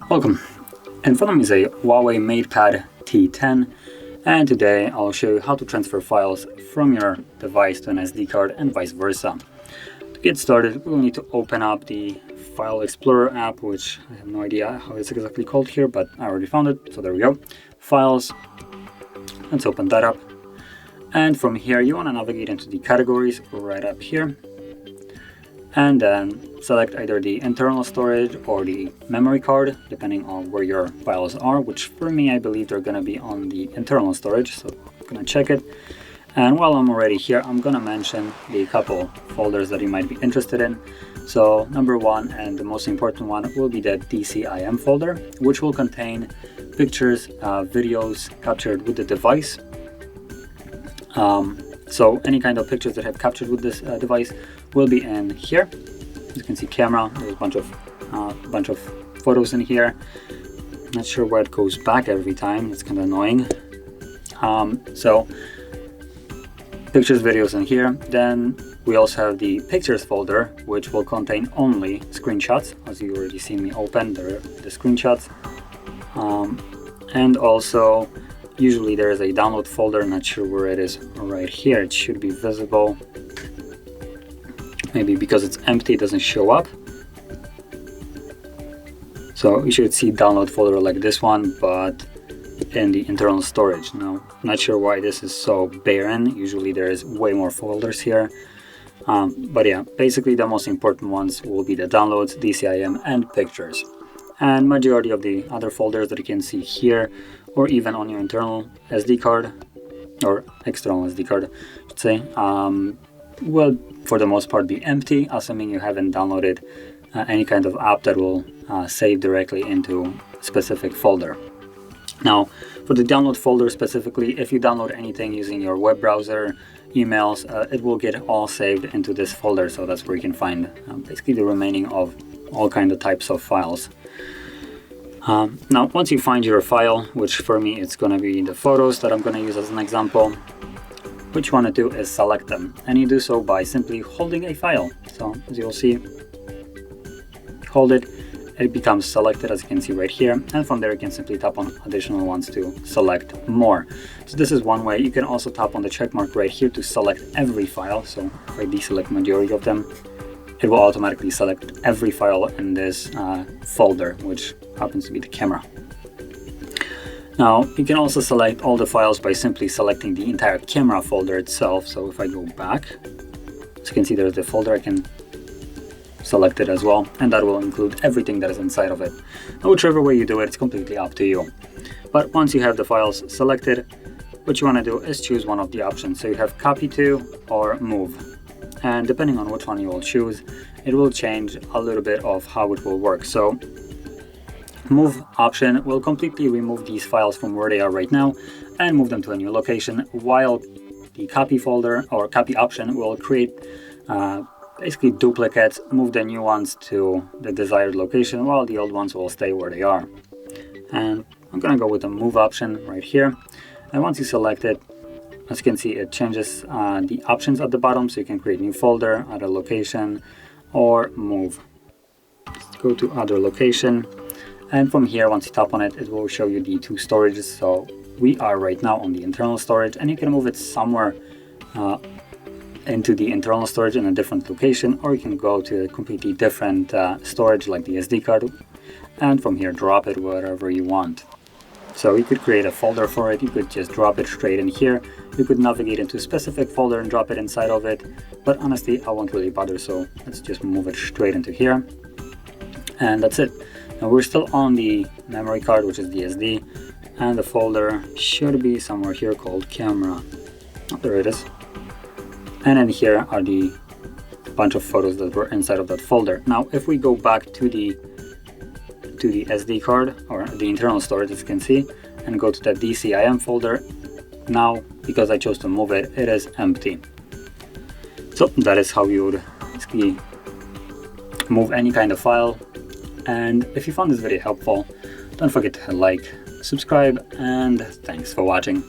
Welcome. In front of me is a HUAWEI MatePad T10, and today I'll show you how to transfer files from your device to an SD card and vice versa. To get started, we'll need to open up the File Explorer app, which I have no idea how it's exactly called here, but I already found it, so there we go. Files, let's open that up. And from here, you want to navigate into the categories right up here. And then select either the internal storage or the memory card, depending on where your files are, which for me, I believe they're going to be on the internal storage. So I'm going to check it. And while I'm already here, I'm going to mention the couple folders that you might be interested in. So number one, and the most important one, will be the DCIM folder, which will contain pictures, videos captured with the device. So any kind of pictures that have captured with this device will be in here. As you can see, camera, there's a bunch of photos in here. Not sure where it goes back every time, it's kind of annoying. So pictures, videos in here. Then we also have the pictures folder, which will contain only screenshots. As you already seen me open, the screenshots. And also, usually there is a download folder, not sure where it is right here. It should be visible. Maybe because it's empty, it doesn't show up. So you should see download folder like this one, but in the internal storage. Now, not sure why this is so barren. Usually there is way more folders here. But yeah, basically the most important ones will be the downloads, DCIM, and pictures. And majority of the other folders that you can see here, or even on your internal SD card, or external SD card, I should say, will for the most part be empty, assuming you haven't downloaded any kind of app that will save directly into a specific folder. Now, for the download folder specifically, if you download anything using your web browser, emails, it will get all saved into this folder. So that's where you can find basically the remaining of all kinds of types of files. Now, once you find your file, which for me it's going to be the photos that I'm going to use as an example, what you want to do is select them, and you do so by simply holding a file. So as you'll see, hold it, it becomes selected, as you can see right here, and from there you can simply tap on additional ones to select more. So this is one way. You can also tap on the check mark right here to select every file. So if I deselect majority of them, it will automatically select every file in this folder, which happens to be the camera. Now, you can also select all the files by simply selecting the entire camera folder itself. So if I go back, as you can see, there's the folder. I can select it as well, and that will include everything that is inside of it. Now, whichever way you do it, it's completely up to you. But once you have the files selected, what you want to do is choose one of the options. So you have copy to or move. And depending on which one you will choose, it will change a little bit of how it will work. So move option will completely remove these files from where they are right now and move them to a new location, while the copy folder or copy option will create basically duplicates, move the new ones to the desired location, while the old ones will stay where they are. And I'm gonna go with the move option right here. And once you select it, as you can see, it changes the options at the bottom, so you can create new folder, add a location, or move. Let's go to other location. And from here, once you tap on it, it will show you the two storages. So we are right now on the internal storage, and you can move it somewhere into the internal storage in a different location, or you can go to a completely different storage like the SD card, and from here drop it wherever you want. So you could create a folder for it, you could just drop it straight in here, you could navigate into a specific folder and drop it inside of it, but honestly I won't really bother, so let's just move it straight into here, and that's it. Now we're still on the memory card, which is the SD, and the folder should be somewhere here called camera. Oh, there it is. And then here are the bunch of photos that were inside of that folder. Now if we go back to the SD card or the internal storage, as you can see, and go to the DCIM folder, now because I chose to move it, it is empty. So that is how you would basically move any kind of file. And if you found this video helpful, don't forget to hit like, subscribe, and thanks for watching.